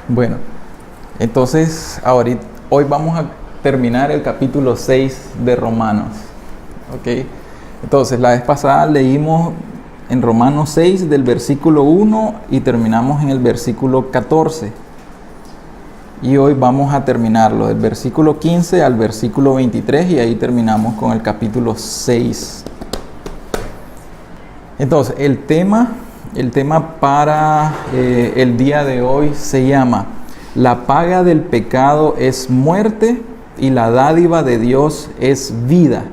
Bueno, entonces hoy vamos a terminar el capítulo 6 de Romanos. ¿Ok? Entonces, la vez pasada leímos en Romanos 6 del versículo 1 y terminamos en el versículo 14. Y hoy vamos a terminarlo del versículo 15 al versículo 23 y ahí terminamos con el capítulo 6. Entonces, el tema para el día de hoy se llama: la paga del pecado es muerte y la dádiva de Dios es vida.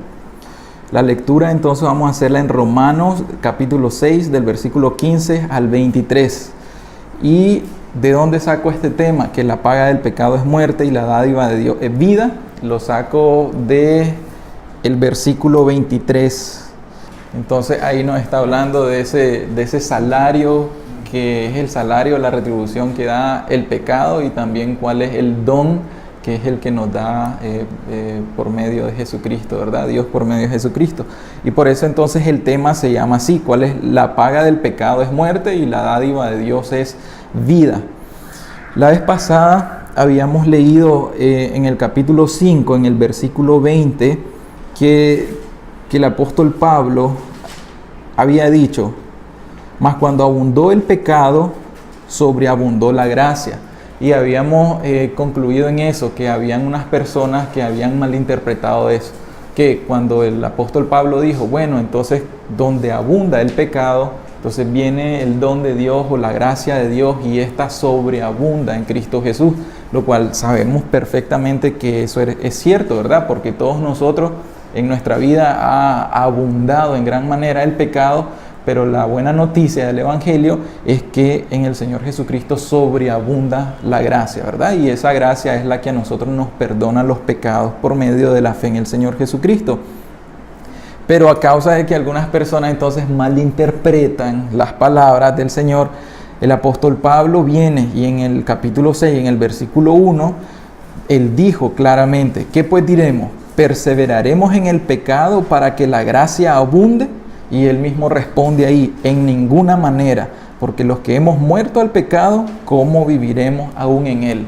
La lectura entonces vamos a hacerla en Romanos capítulo 6 del versículo 15 al 23. ¿Y de dónde saco este tema? Que la paga del pecado es muerte y la dádiva de Dios es vida. Lo saco de el versículo 23. Entonces ahí nos está hablando de ese salario, que es el salario, la retribución que da el pecado, y también cuál es el don que es el que nos da por medio de Jesucristo, ¿verdad? Dios por medio de Jesucristo. Y por eso entonces el tema se llama así: ¿cuál es la paga del pecado? Es muerte y la dádiva de Dios es vida. La vez pasada habíamos leído en el capítulo 5, en el versículo 20, que el apóstol Pablo había dicho: mas cuando abundó el pecado, sobreabundó la gracia. Y habíamos concluido en eso, que habían unas personas que habían malinterpretado eso, que cuando el apóstol Pablo dijo, bueno, entonces donde abunda el pecado, entonces viene el don de Dios o la gracia de Dios, y esta sobreabunda en Cristo Jesús, lo cual sabemos perfectamente que eso es cierto, ¿verdad? Porque todos nosotros en nuestra vida ha abundado en gran manera el pecado, pero la buena noticia del Evangelio es que en el Señor Jesucristo sobreabunda la gracia, ¿verdad? Y esa gracia es la que a nosotros nos perdona los pecados por medio de la fe en el Señor Jesucristo. Pero a causa de que algunas personas entonces malinterpretan las palabras del Señor, el apóstol Pablo viene y en el capítulo 6, en el versículo 1, él dijo claramente: ¿qué pues diremos? ¿Perseveraremos en el pecado para que la gracia abunde? Y él mismo responde ahí: en ninguna manera, porque los que hemos muerto al pecado, ¿cómo viviremos aún en él?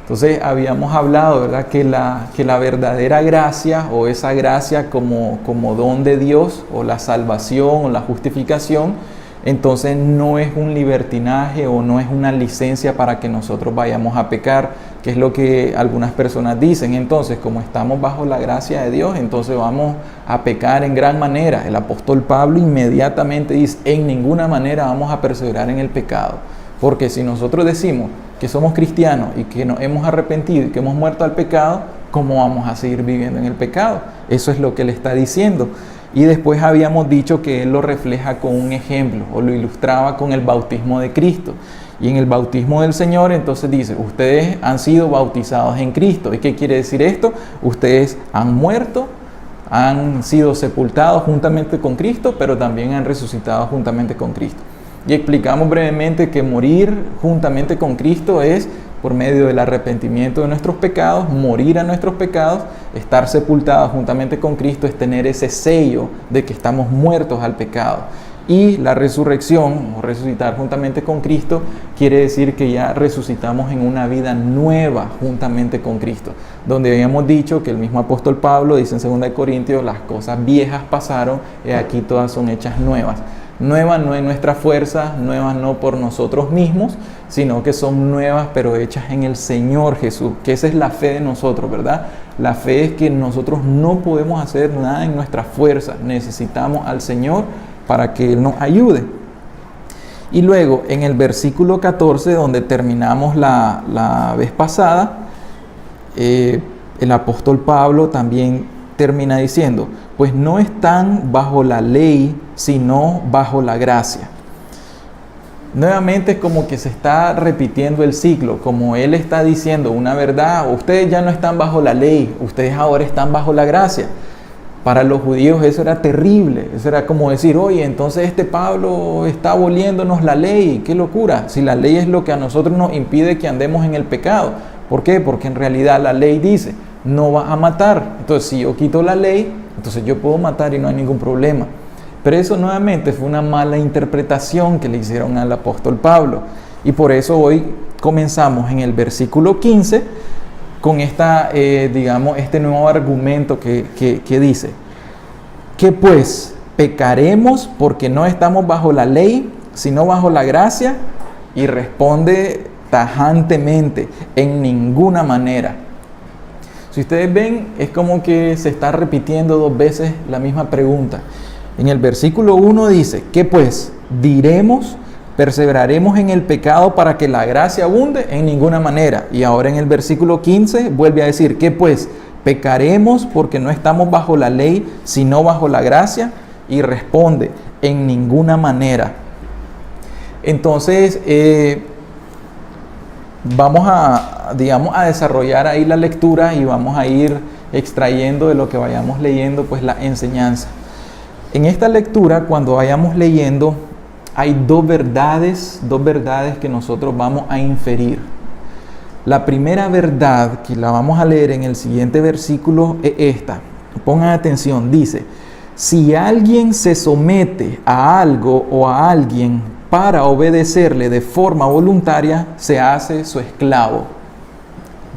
Entonces habíamos hablado, ¿verdad?, que la verdadera gracia, o esa gracia como don de Dios, o la salvación o la justificación, entonces no es un libertinaje o no es una licencia para que nosotros vayamos a pecar, que es lo que algunas personas dicen. Entonces, como estamos bajo la gracia de Dios, entonces vamos a pecar en gran manera. El apóstol Pablo inmediatamente dice: en ninguna manera vamos a perseverar en el pecado, porque si nosotros decimos que somos cristianos y que nos hemos arrepentido y que hemos muerto al pecado, ¿cómo vamos a seguir viviendo en el pecado? Eso es lo que él está diciendo. Y después habíamos dicho que él lo refleja con un ejemplo, o lo ilustraba con el bautismo de Cristo. Y en el bautismo del Señor entonces dice: ustedes han sido bautizados en Cristo. ¿Y qué quiere decir esto? Ustedes han muerto, han sido sepultados juntamente con Cristo, pero también han resucitado juntamente con Cristo. Y explicamos brevemente que morir juntamente con Cristo es por medio del arrepentimiento de nuestros pecados, morir a nuestros pecados. Estar sepultados juntamente con Cristo es tener ese sello de que estamos muertos al pecado. Y la resurrección, o resucitar juntamente con Cristo, quiere decir que ya resucitamos en una vida nueva juntamente con Cristo. Donde habíamos dicho que el mismo apóstol Pablo dice en 2 Corintios: las cosas viejas pasaron, y aquí todas son hechas nuevas. Nuevas no en nuestra fuerza, nuevas no por nosotros mismos, sino que son nuevas pero hechas en el Señor Jesús, que esa es la fe de nosotros, ¿verdad? La fe es que nosotros no podemos hacer nada en nuestra fuerza, necesitamos al Señor para que Él nos ayude. Y luego en el versículo 14, donde terminamos la vez pasada, el apóstol Pablo también termina diciendo: pues no están bajo la ley, sino bajo la gracia. Nuevamente es como que se está repitiendo el ciclo, como él está diciendo una verdad: ustedes ya no están bajo la ley, ustedes ahora están bajo la gracia. Para los judíos eso era terrible, eso era como decir: oye, entonces este Pablo está aboliéndonos la ley, qué locura, si la ley es lo que a nosotros nos impide que andemos en el pecado. ¿Por qué? Porque en realidad la ley dice: no vas a matar. Entonces, si yo quito la ley, entonces yo puedo matar y no hay ningún problema. Pero eso nuevamente fue una mala interpretación que le hicieron al apóstol Pablo. Y por eso hoy comenzamos en el versículo 15 con este nuevo argumento que dice: ¿qué pues? ¿Pecaremos porque no estamos bajo la ley, sino bajo la gracia? Y responde tajantemente: en ninguna manera. Si ustedes ven, es como que se está repitiendo dos veces la misma pregunta. En el versículo 1 dice: ¿qué pues? ¿Diremos? ¿Perseveraremos en el pecado para que la gracia abunde? En ninguna manera. Y ahora en el versículo 15 vuelve a decir: ¿qué pues? ¿Pecaremos porque no estamos bajo la ley, sino bajo la gracia? Y responde: en ninguna manera. Entonces, vamos a desarrollar ahí la lectura y vamos a ir extrayendo de lo que vayamos leyendo, pues, la enseñanza. En esta lectura, cuando vayamos leyendo, hay dos verdades que nosotros vamos a inferir. La primera verdad, que la vamos a leer en el siguiente versículo, es esta. Pongan atención, dice: si alguien se somete a algo o a alguien para obedecerle de forma voluntaria, se hace su esclavo.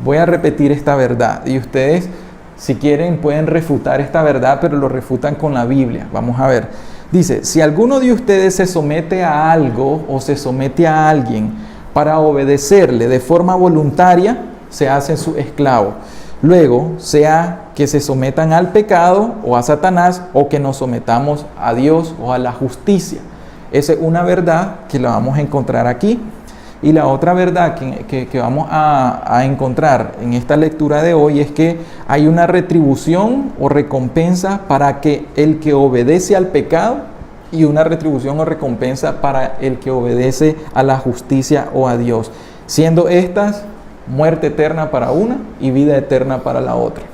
Voy a repetir esta verdad y ustedes, si quieren, pueden refutar esta verdad, pero lo refutan con la Biblia. Vamos a ver. Dice: si alguno de ustedes se somete a algo o se somete a alguien para obedecerle de forma voluntaria, se hace su esclavo. Luego, sea que se sometan al pecado o a Satanás, o que nos sometamos a Dios o a la justicia. Esa es una verdad que la vamos a encontrar aquí. Y la otra verdad que vamos a encontrar en esta lectura de hoy es que hay una retribución o recompensa para el que obedece al pecado, y una retribución o recompensa para el que obedece a la justicia o a Dios, siendo estas muerte eterna para una y vida eterna para la otra.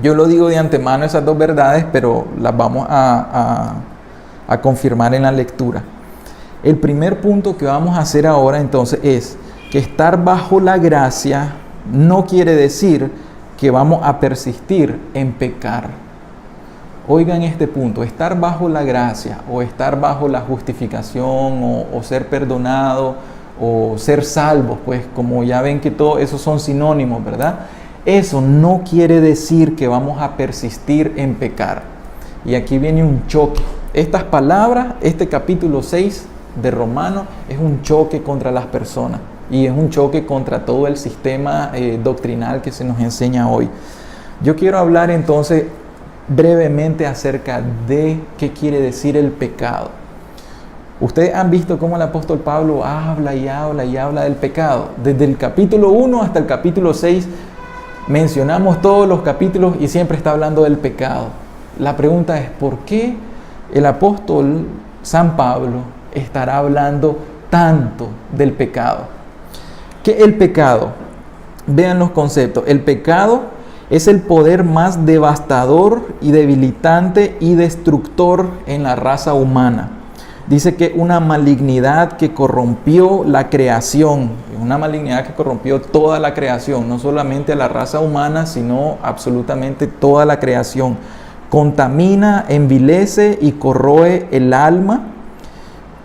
Yo lo digo de antemano, esas dos verdades, pero las vamos a confirmar en la lectura. El primer punto que vamos a hacer ahora entonces es que estar bajo la gracia no quiere decir que vamos a persistir en pecar. Oigan este punto: estar bajo la gracia o estar bajo la justificación o ser perdonado o ser salvos, pues como ya ven que todos esos son sinónimos, ¿verdad? Eso no quiere decir que vamos a persistir en pecar. Y aquí viene un choque. Estas palabras, este capítulo 6 de Romanos, es un choque contra las personas y es un choque contra todo el sistema doctrinal que se nos enseña hoy. Yo quiero hablar entonces brevemente acerca de qué quiere decir el pecado. Ustedes han visto cómo el apóstol Pablo habla y habla y habla del pecado. Desde el capítulo 1 hasta el capítulo 6 mencionamos todos los capítulos y siempre está hablando del pecado. La pregunta es: ¿por qué el apóstol San Pablo estará hablando tanto del pecado? ¿Qué es el pecado? Vean los conceptos. El pecado es el poder más devastador y debilitante y destructor en la raza humana. Dice que una malignidad que corrompió la creación, una malignidad que corrompió toda la creación, no solamente a la raza humana, sino absolutamente toda la creación. Contamina, envilece y corroe el alma.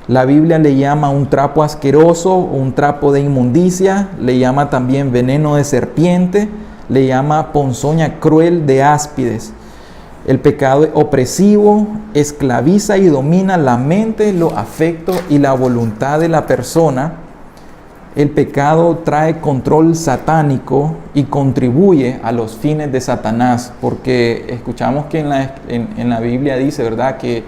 La Biblia le llama un trapo asqueroso, un trapo de inmundicia, le llama también veneno de serpiente, le llama ponzoña cruel de áspides. El pecado es opresivo, esclaviza y domina la mente, los afectos y la voluntad de la persona. El pecado trae control satánico y contribuye a los fines de Satanás, porque escuchamos que en la Biblia dice, ¿verdad?, que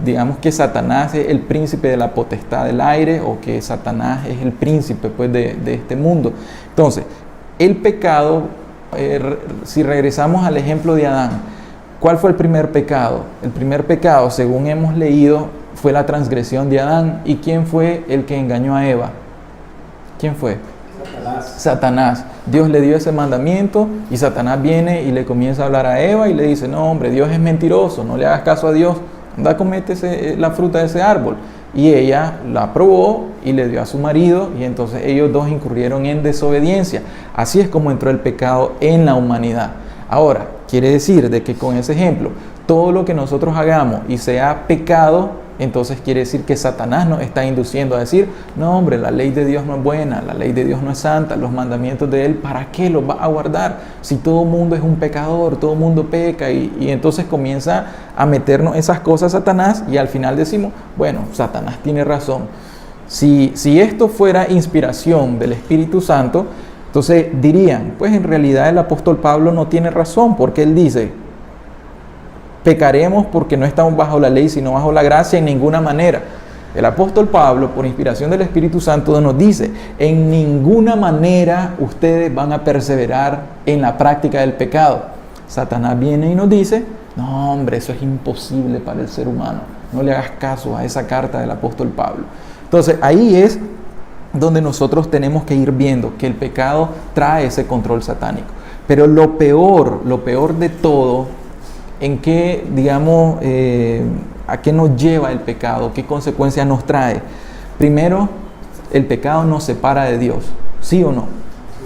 digamos que Satanás es el príncipe de la potestad del aire, o que Satanás es el príncipe, pues, de este mundo. Entonces, el pecado, si regresamos al ejemplo de Adán, ¿cuál fue el primer pecado? El primer pecado, según hemos leído, fue la transgresión de Adán. ¿Y quién fue el que engañó a Eva? ¿Quién fue? Satanás. Dios le dio ese mandamiento y Satanás viene y le comienza a hablar a Eva y le dice: no, hombre, Dios es mentiroso, no le hagas caso a Dios, anda, comete la fruta de ese árbol. Y ella la probó y le dio a su marido, y entonces ellos dos incurrieron en desobediencia. Así es como entró el pecado en la humanidad. Ahora, quiere decir de que con ese ejemplo, todo lo que nosotros hagamos y sea pecado, entonces quiere decir que Satanás nos está induciendo a decir, no hombre, la ley de Dios no es buena, la ley de Dios no es santa, los mandamientos de Él, ¿para qué los va a guardar? Si todo el mundo es un pecador, todo el mundo peca, y entonces comienza a meternos esas cosas Satanás, y al final decimos, bueno, Satanás tiene razón. Si esto fuera inspiración del Espíritu Santo, entonces dirían, pues en realidad el apóstol Pablo no tiene razón, porque él dice, pecaremos porque no estamos bajo la ley, sino bajo la gracia en ninguna manera. El apóstol Pablo, por inspiración del Espíritu Santo, nos dice, en ninguna manera ustedes van a perseverar en la práctica del pecado. Satanás viene y nos dice, no hombre, eso es imposible para el ser humano. No le hagas caso a esa carta del apóstol Pablo. Entonces ahí es donde nosotros tenemos que ir viendo que el pecado trae ese control satánico. Pero lo peor de todo, en qué, digamos, a qué nos lleva el pecado, qué consecuencias nos trae. Primero, el pecado nos separa de Dios, ¿sí o no?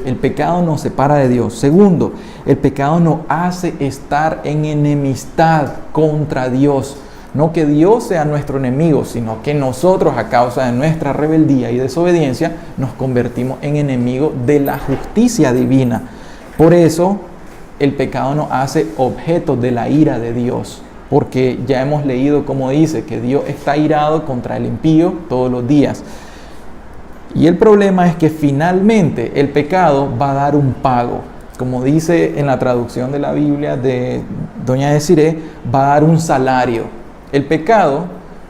El pecado nos separa de Dios. Segundo, el pecado nos hace estar en enemistad contra Dios. No que Dios sea nuestro enemigo, sino que nosotros, a causa de nuestra rebeldía y desobediencia, nos convertimos en enemigos de la justicia divina. Por eso, el pecado nos hace objeto de la ira de Dios, porque ya hemos leído como dice que Dios está irado contra el impío todos los días. Y el problema es que finalmente el pecado va a dar un pago. Como dice en la traducción de la Biblia de doña Desiree, va a dar un salario. El pecado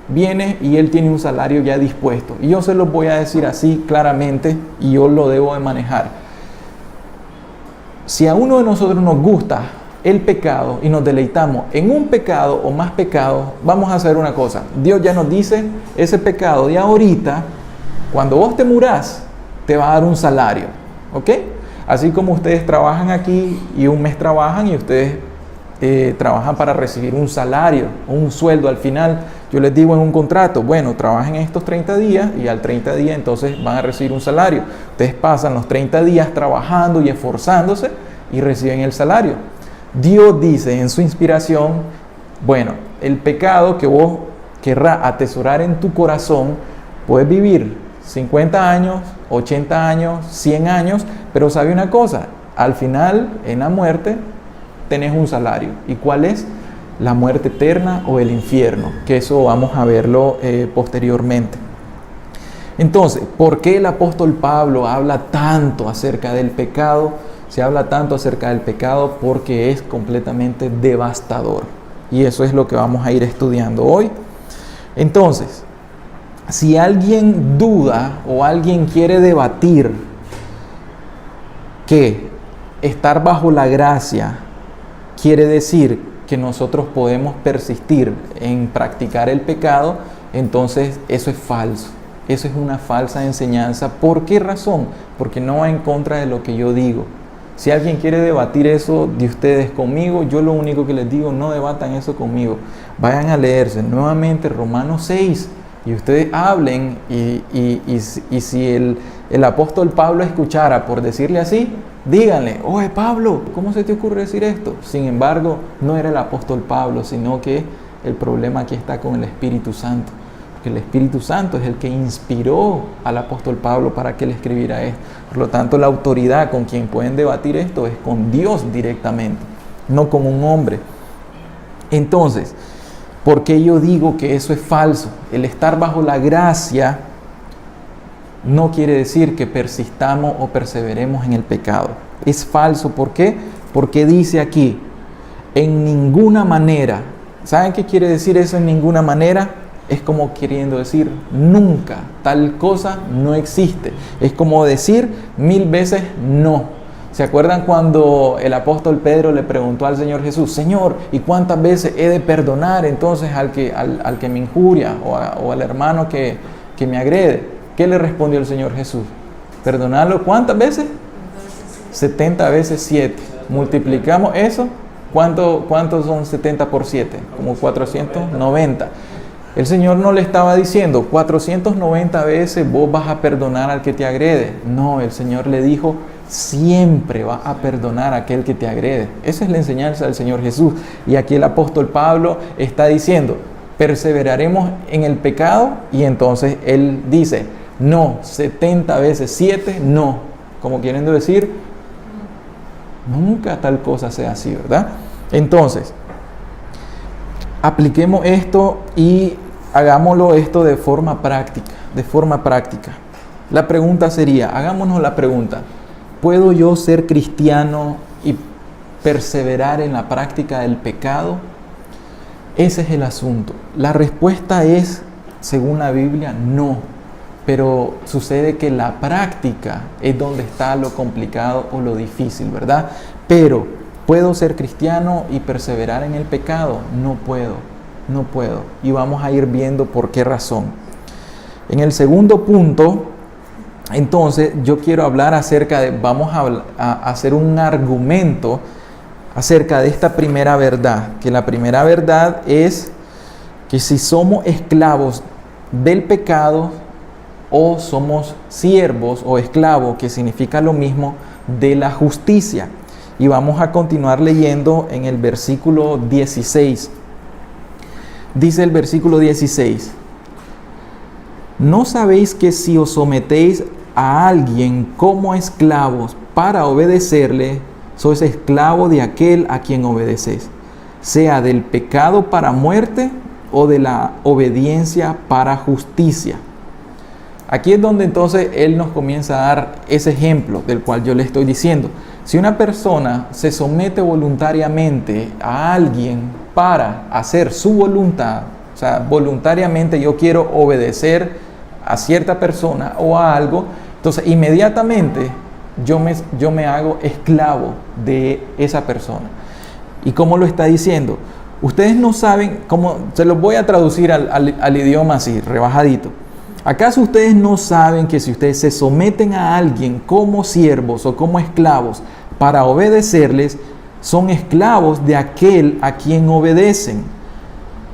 viene y él tiene un salario ya dispuesto. Y yo se los voy a decir así claramente y yo lo debo de manejar. Si a uno de nosotros nos gusta el pecado y nos deleitamos en un pecado o más pecados, vamos a hacer una cosa. Dios ya nos dice, ese pecado de ahorita, cuando vos te murás, te va a dar un salario. ¿Ok? Así como ustedes trabajan aquí y un mes trabajan y ustedes trabajan para recibir un salario o un sueldo al final. Yo les digo en un contrato, bueno, trabajen estos 30 días y al 30 días entonces van a recibir un salario. Ustedes pasan los 30 días trabajando y esforzándose y reciben el salario. Dios dice en su inspiración, bueno, el pecado que vos querrás atesorar en tu corazón, puedes vivir 50 años, 80 años, 100 años, pero sabe una cosa, al final, en la muerte, tenés un salario. ¿Y cuál es? La muerte eterna o el infierno, que eso vamos a verlo posteriormente. Entonces, ¿por qué el apóstol Pablo habla tanto acerca del pecado? Se habla tanto acerca del pecado porque es completamente devastador. Y eso es lo que vamos a ir estudiando hoy. Entonces, si alguien duda o alguien quiere debatir que estar bajo la gracia quiere decir que nosotros podemos persistir en practicar el pecado, entonces eso es falso. Eso es una falsa enseñanza. ¿Por qué razón? Porque no va en contra de lo que yo digo. Si alguien quiere debatir eso de ustedes conmigo, yo lo único que les digo, no debatan eso conmigo. Vayan a leerse nuevamente Romanos 6 y ustedes hablen y si el apóstol Pablo escuchara, por decirle así, díganle, oye Pablo, ¿cómo se te ocurre decir esto? Sin embargo, no era el apóstol Pablo, sino que el problema aquí está con el Espíritu Santo. Porque el Espíritu Santo es el que inspiró al apóstol Pablo para que él escribiera esto. Por lo tanto, la autoridad con quien pueden debatir esto es con Dios directamente, no con un hombre. Entonces, ¿por qué yo digo que eso es falso? El estar bajo la gracia no quiere decir que persistamos o perseveremos en el pecado. Es falso. ¿Por qué? Porque dice aquí, en ninguna manera. ¿Saben qué quiere decir eso en ninguna manera? Es como queriendo decir nunca, tal cosa no existe. Es como decir 1000 veces no. ¿Se acuerdan cuando el apóstol Pedro le preguntó al Señor Jesús, Señor, ¿y cuántas veces he de perdonar entonces al que me injuria o al hermano que me agrede? ¿Qué le respondió el Señor Jesús? ¿Perdonarlo cuántas veces? 70 veces 7. Multiplicamos eso. ¿Cuánto son 70 por 7? Como 490. El Señor no le estaba diciendo 490 veces vos vas a perdonar al que te agrede. No, el Señor le dijo, siempre va a perdonar a aquel que te agrede. Esa es la enseñanza del Señor Jesús. Y aquí el apóstol Pablo está diciendo, perseveraremos en el pecado, y entonces él dice, no, 70 veces 7, no. Como queriendo decir, nunca tal cosa sea así, ¿verdad? Entonces, apliquemos esto y hagámoslo esto de forma práctica. La pregunta sería, hagámonos la pregunta, ¿puedo yo ser cristiano y perseverar en la práctica del pecado? Ese es el asunto. La respuesta es, según la Biblia, no. Pero sucede que la práctica es donde está lo complicado o lo difícil, ¿verdad? Pero, ¿puedo ser cristiano y perseverar en el pecado? No puedo. Y vamos a ir viendo por qué razón. En el segundo punto, entonces, yo quiero hablar acerca de, vamos a hacer un argumento acerca de esta primera verdad, que la primera verdad es que si somos esclavos del pecado o somos siervos o esclavos, que significa lo mismo, de la justicia. Y vamos a continuar leyendo en el versículo 16. Dice el versículo 16, ¿no sabéis que si os sometéis a alguien como esclavos para obedecerle, sois esclavo de aquel a quien obedecéis, sea del pecado para muerte o de la obediencia para justicia? Aquí es donde entonces él nos comienza a dar ese ejemplo del cual yo le estoy diciendo. Si una persona se somete voluntariamente a alguien para hacer su voluntad, o sea, voluntariamente yo quiero obedecer a cierta persona o a algo, entonces inmediatamente yo me hago esclavo de esa persona. ¿Y cómo lo está diciendo? Ustedes no saben cómo, se los voy a traducir al idioma así, rebajadito. ¿Acaso ustedes no saben que si ustedes se someten a alguien como siervos o como esclavos para obedecerles, son esclavos de aquel a quien obedecen?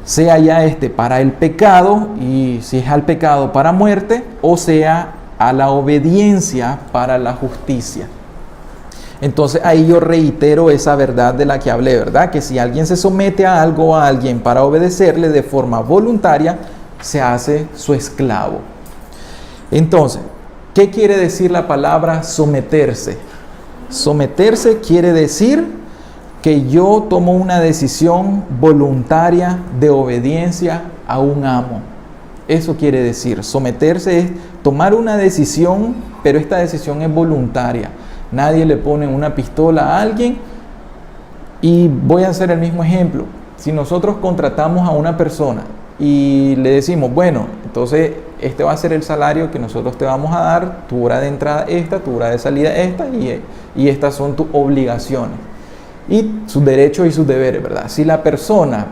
Sea ya para el pecado, y si es al pecado para muerte, o sea a la obediencia para la justicia. Entonces ahí yo reitero esa verdad de la que hablé, ¿verdad? Que si alguien se somete a algo o a alguien para obedecerle de forma voluntaria, se hace su esclavo. Entonces, ¿qué quiere decir la palabra someterse? Someterse quiere decir que yo tomo una decisión voluntaria de obediencia a un amo. Eso quiere decir, someterse es tomar una decisión, pero esta decisión es voluntaria. Nadie le pone una pistola a alguien. Y voy a hacer el mismo ejemplo. Si nosotros contratamos a una persona y le decimos, bueno, entonces este va a ser el salario que nosotros te vamos a dar, tu hora de entrada esta, tu hora de salida esta, y estas son tus obligaciones y sus derechos y sus deberes, ¿verdad? Si la persona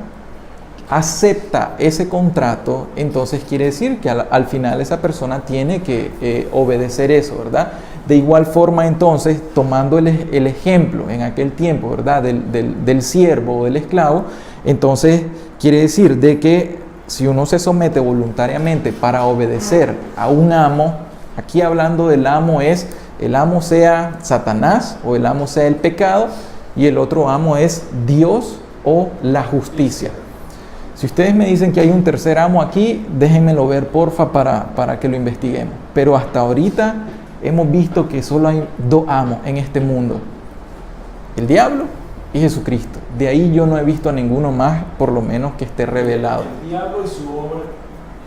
acepta ese contrato, entonces quiere decir que al final esa persona tiene que obedecer eso, ¿verdad? De igual forma, entonces, tomando el ejemplo en aquel tiempo, ¿verdad? Del siervo o del esclavo, entonces quiere decir de que si uno se somete voluntariamente para obedecer a un amo, aquí hablando del amo es, el amo sea Satanás o el amo sea el pecado, y el otro amo es Dios o la justicia. Si ustedes me dicen que hay un tercer amo aquí, déjenmelo ver, porfa, para que lo investiguemos. Pero hasta ahorita hemos visto que solo hay dos amos en este mundo: el diablo y Jesucristo. De ahí yo no he visto a ninguno más, por lo menos que esté revelado. El diablo y su obra,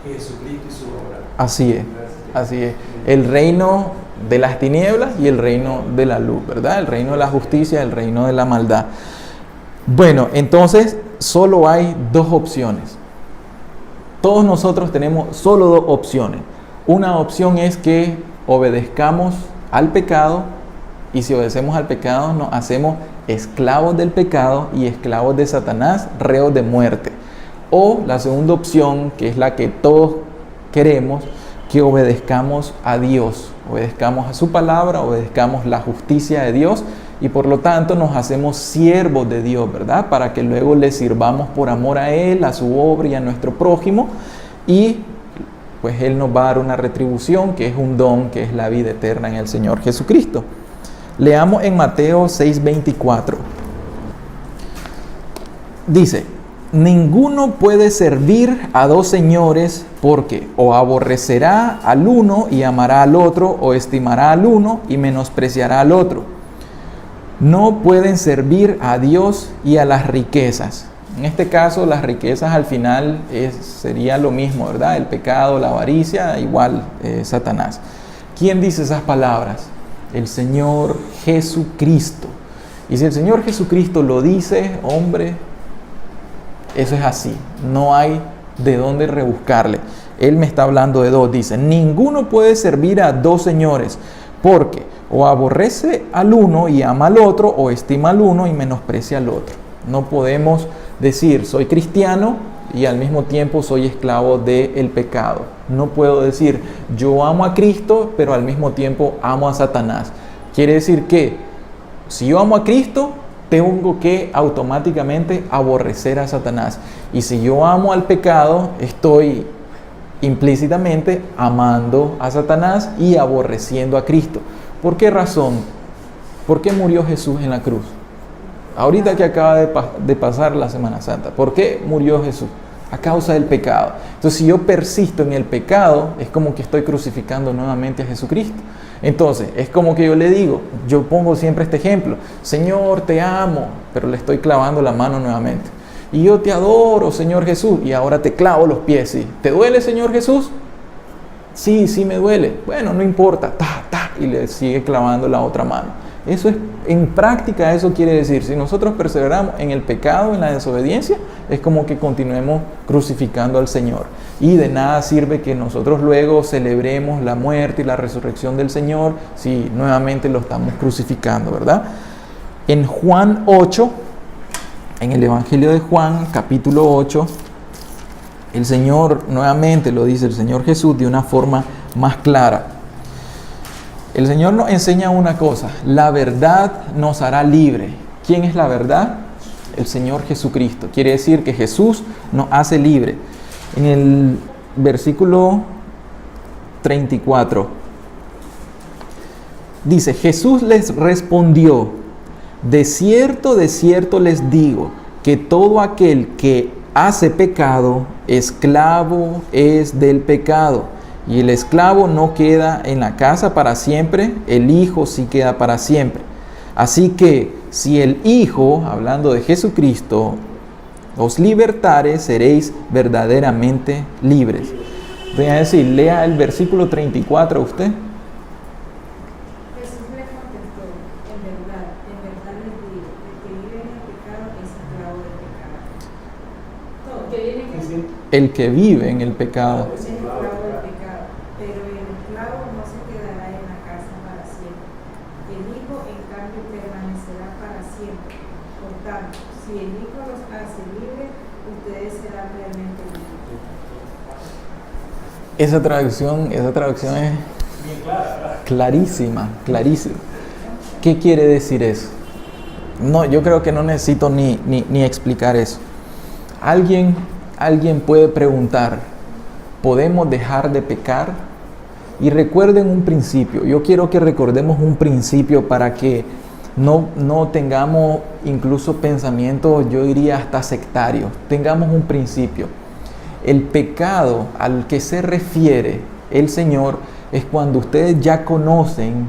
Jesucristo y su obra. Así es. El reino de las tinieblas y el reino de la luz, ¿verdad? El reino de la justicia, el reino de la maldad. Bueno, entonces solo hay dos opciones. Todos nosotros tenemos solo dos opciones. Una opción es que obedezcamos al pecado, y si obedecemos al pecado nos hacemos esclavos del pecado y esclavos de Satanás, reos de muerte. O la segunda opción, que es la que todos queremos, que obedezcamos a Dios, obedezcamos a su palabra, obedezcamos la justicia de Dios, y por lo tanto nos hacemos siervos de Dios, ¿verdad? Para que luego le sirvamos por amor a Él, a su obra y a nuestro prójimo, y pues Él nos va a dar una retribución, que es un don, que es la vida eterna en el Señor Jesucristo. Leamos en Mateo 6:24. Dice: ninguno puede servir a dos señores, porque o aborrecerá al uno y amará al otro, o estimará al uno y menospreciará al otro. No pueden servir a Dios y a las riquezas. En este caso, las riquezas al final sería lo mismo, ¿verdad? El pecado, la avaricia, igual Satanás. ¿Quién dice esas palabras? El Señor Jesucristo. Y si el Señor Jesucristo lo dice, hombre, eso es así. No hay de dónde rebuscarle. Él me está hablando de dos. Dice, ninguno puede servir a dos señores, porque o aborrece al uno y ama al otro, o estima al uno y menosprecia al otro. No podemos decir, soy cristiano y al mismo tiempo soy esclavo del pecado. No puedo decir, yo amo a Cristo, pero al mismo tiempo amo a Satanás. Quiere decir que si yo amo a Cristo, tengo que automáticamente aborrecer a Satanás. Y si yo amo al pecado, estoy implícitamente amando a Satanás y aborreciendo a Cristo. ¿Por qué razón? ¿Por qué murió Jesús en la cruz? Ahorita que acaba de pasar la Semana Santa, ¿por qué murió Jesús? A causa del pecado. Entonces, si yo persisto en el pecado, es como que estoy crucificando nuevamente a Jesucristo. Entonces, es como que yo le digo, yo pongo siempre este ejemplo, Señor, te amo, pero le estoy clavando la mano nuevamente. Y yo te adoro, Señor Jesús, y ahora te clavo los pies. ¿Sí? ¿Te duele, Señor Jesús? Sí, sí me duele. Bueno, no importa, y le sigue clavando la otra mano. Eso es, en práctica, eso quiere decir, si nosotros perseveramos en el pecado, en la desobediencia, es como que continuemos crucificando al Señor. Y de nada sirve que nosotros luego celebremos la muerte y la resurrección del Señor si nuevamente lo estamos crucificando, ¿verdad? En Juan 8, en el Evangelio de Juan, capítulo 8, el Señor, nuevamente lo dice el Señor Jesús de una forma más clara. El Señor nos enseña una cosa, la verdad nos hará libre. ¿Quién es la verdad? El Señor Jesucristo. Quiere decir que Jesús nos hace libre. En el versículo 34 dice, Jesús les respondió, de cierto les digo, que todo aquel que hace pecado, esclavo es del pecado. Y el esclavo no queda en la casa para siempre, el Hijo sí queda para siempre. Así que si el Hijo, hablando de Jesucristo, os libertare, seréis verdaderamente libres. Voy a decir, lea el versículo 34 usted. Jesús le contestó, en verdad les digo, el que vive en el pecado es esclavo del pecado. Todo, que viene en el El que vive en el pecado. es esclavo del pecado, pero el esclavo no se quedará en la casa para siempre. El Hijo, en cambio, permanecerá para siempre. Por tanto, si el Hijo los hace libres, ustedes serán realmente libres. Esa traducción es clarísima. ¿Qué quiere decir eso? No, yo creo que no necesito ni explicar eso. Alguien puede preguntar, ¿podemos dejar de pecar? Y recuerden un principio. Yo quiero que recordemos un principio para que no tengamos incluso pensamientos, yo diría hasta sectarios. Tengamos un principio. El pecado al que se refiere el Señor es cuando ustedes ya conocen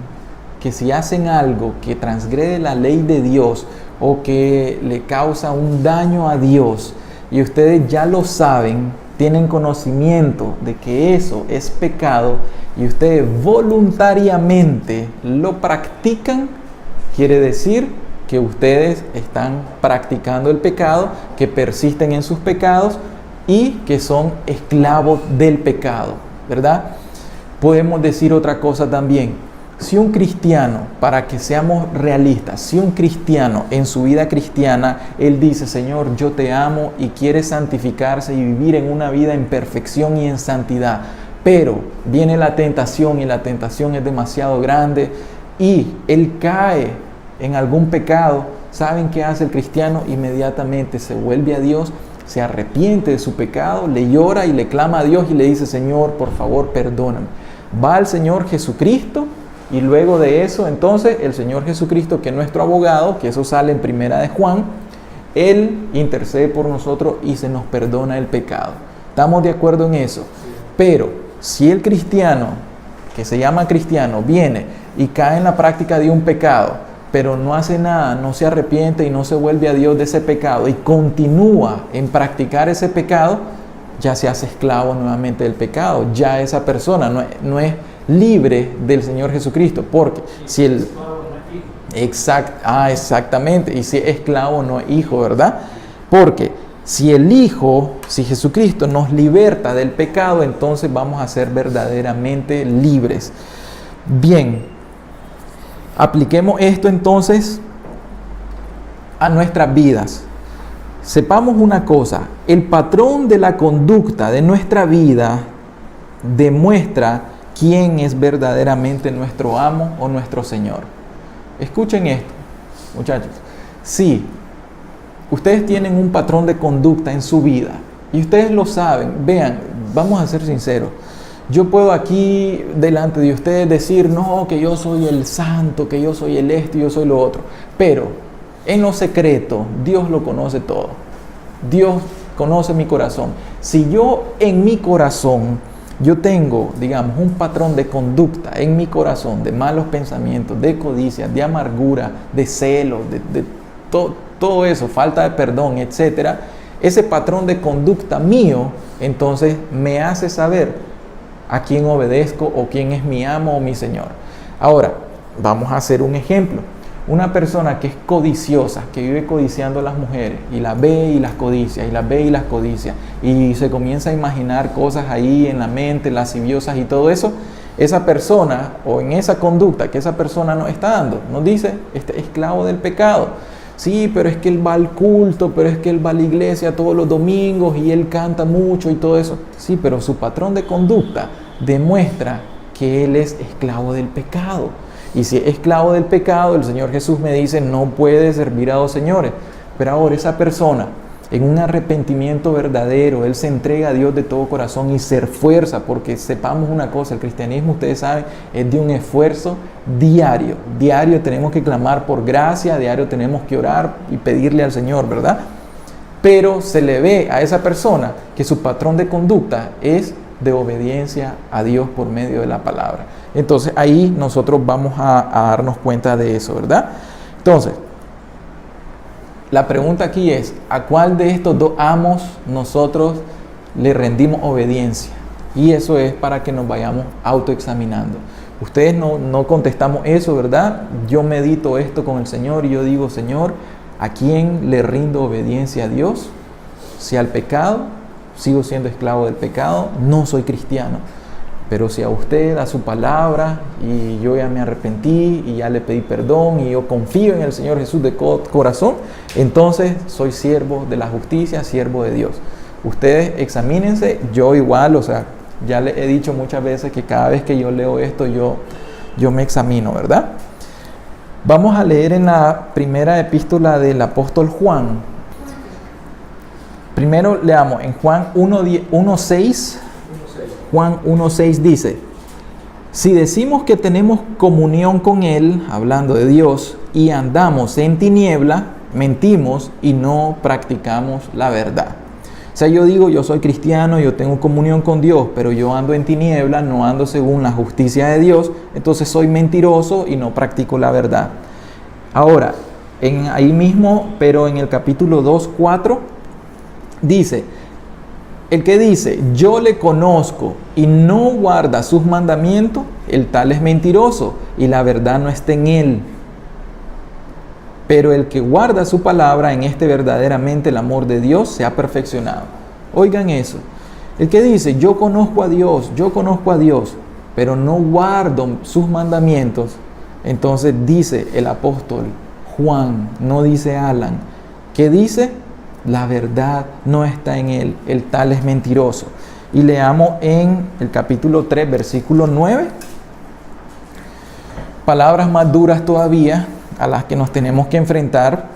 que si hacen algo que transgrede la ley de Dios o que le causa un daño a Dios y ustedes ya lo saben, tienen conocimiento de que eso es pecado y ustedes voluntariamente lo practican, quiere decir que ustedes están practicando el pecado, que persisten en sus pecados y que son esclavos del pecado, ¿verdad? Podemos decir otra cosa también. Si un cristiano, para que seamos realistas, si un cristiano en su vida cristiana, él dice, Señor, yo te amo y quiere santificarse y vivir en una vida en perfección y en santidad, pero viene la tentación y la tentación es demasiado grande y él cae en algún pecado, ¿saben qué hace el cristiano? Inmediatamente se vuelve a Dios, se arrepiente de su pecado, le llora y le clama a Dios y le dice, Señor, por favor, perdóname. Va al Señor Jesucristo y luego de eso, entonces, el Señor Jesucristo, que es nuestro abogado, que eso sale en Primera de Juan, Él intercede por nosotros y se nos perdona el pecado. ¿Estamos de acuerdo en eso? Pero si el cristiano, que se llama cristiano, viene y cae en la práctica de un pecado, pero no hace nada, no se arrepiente y no se vuelve a Dios de ese pecado y continúa en practicar ese pecado, ya se hace esclavo nuevamente del pecado. Ya esa persona no es libre del Señor Jesucristo, porque si el... exactamente, y si es esclavo no es hijo, ¿verdad? Porque si el Hijo, si Jesucristo nos liberta del pecado, entonces vamos a ser verdaderamente libres. Bien, apliquemos esto entonces a nuestras vidas. Sepamos una cosa, el patrón de la conducta de nuestra vida demuestra quién es verdaderamente nuestro amo o nuestro Señor. Escuchen esto, muchachos. Si ustedes tienen un patrón de conducta en su vida y ustedes lo saben, vean, vamos a ser sinceros. Yo puedo aquí delante de ustedes decir, no, que yo soy el santo, que yo soy el esto y yo soy lo otro. Pero en lo secreto, Dios lo conoce todo. Dios conoce mi corazón. Si yo en mi corazón, yo tengo, digamos, un patrón de conducta en mi corazón, de malos pensamientos, de codicia, de amargura, de celo, de todo eso, falta de perdón, etcétera, ese patrón de conducta mío, entonces me hace saber a quién obedezco o quién es mi amo o mi Señor. Ahora, vamos a hacer un ejemplo. Una persona que es codiciosa, que vive codiciando a las mujeres y las ve y las codicia, y las ve y las codicia, y se comienza a imaginar cosas ahí en la mente, lasciviosas y todo eso, esa persona, o en esa conducta que esa persona nos está dando, nos dice, este esclavo del pecado. Sí, pero es que él va al culto, pero es que él va a la iglesia todos los domingos y él canta mucho y todo eso. Sí, pero su patrón de conducta demuestra que él es esclavo del pecado. Y si es esclavo del pecado, el Señor Jesús me dice, no puede servir a dos señores. Pero ahora esa persona, en un arrepentimiento verdadero, él se entrega a Dios de todo corazón y se esfuerza, porque sepamos una cosa, el cristianismo, ustedes saben, es de un esfuerzo diario. Diario tenemos que clamar por gracia, diario tenemos que orar y pedirle al Señor, ¿verdad? Pero se le ve a esa persona que su patrón de conducta es de obediencia a Dios por medio de la palabra. Entonces ahí nosotros vamos a darnos cuenta de eso, ¿verdad? Entonces, la pregunta aquí es, ¿a cuál de estos dos amos nosotros le rendimos obediencia? Y eso es para que nos vayamos autoexaminando. Ustedes no contestamos eso, ¿verdad? Yo medito esto con el Señor y yo digo, Señor, ¿a quién le rindo obediencia a Dios? Si al pecado, sigo siendo esclavo del pecado, no soy cristiano. Pero si a usted, a su palabra, y yo ya me arrepentí y ya le pedí perdón y yo confío en el Señor Jesús de corazón, entonces soy siervo de la justicia, siervo de Dios. Ustedes examínense, yo igual, o sea, ya les he dicho muchas veces que cada vez que yo leo esto, yo me examino, ¿verdad? Vamos a leer en la primera epístola del apóstol Juan. Primero leamos en Juan 1:6. Juan 1:6 dice, si decimos que tenemos comunión con Él, hablando de Dios, y andamos en tiniebla, mentimos y no practicamos la verdad. O sea, yo digo, yo soy cristiano, yo tengo comunión con Dios, pero yo ando en tiniebla, no ando según la justicia de Dios, entonces soy mentiroso y no practico la verdad. Ahora, ahí mismo, pero en el capítulo 2:4, dice, el que dice, yo le conozco y no guarda sus mandamientos, el tal es mentiroso y la verdad no está en él. Pero el que guarda su palabra, en este verdaderamente el amor de Dios se ha perfeccionado. Oigan eso. El que dice, yo conozco a Dios, pero no guardo sus mandamientos, entonces dice el apóstol Juan, no dice Alan, ¿qué dice? La verdad no está en él, el tal es mentiroso. Y leamos en el capítulo 3, versículo 9, palabras más duras todavía a las que nos tenemos que enfrentar.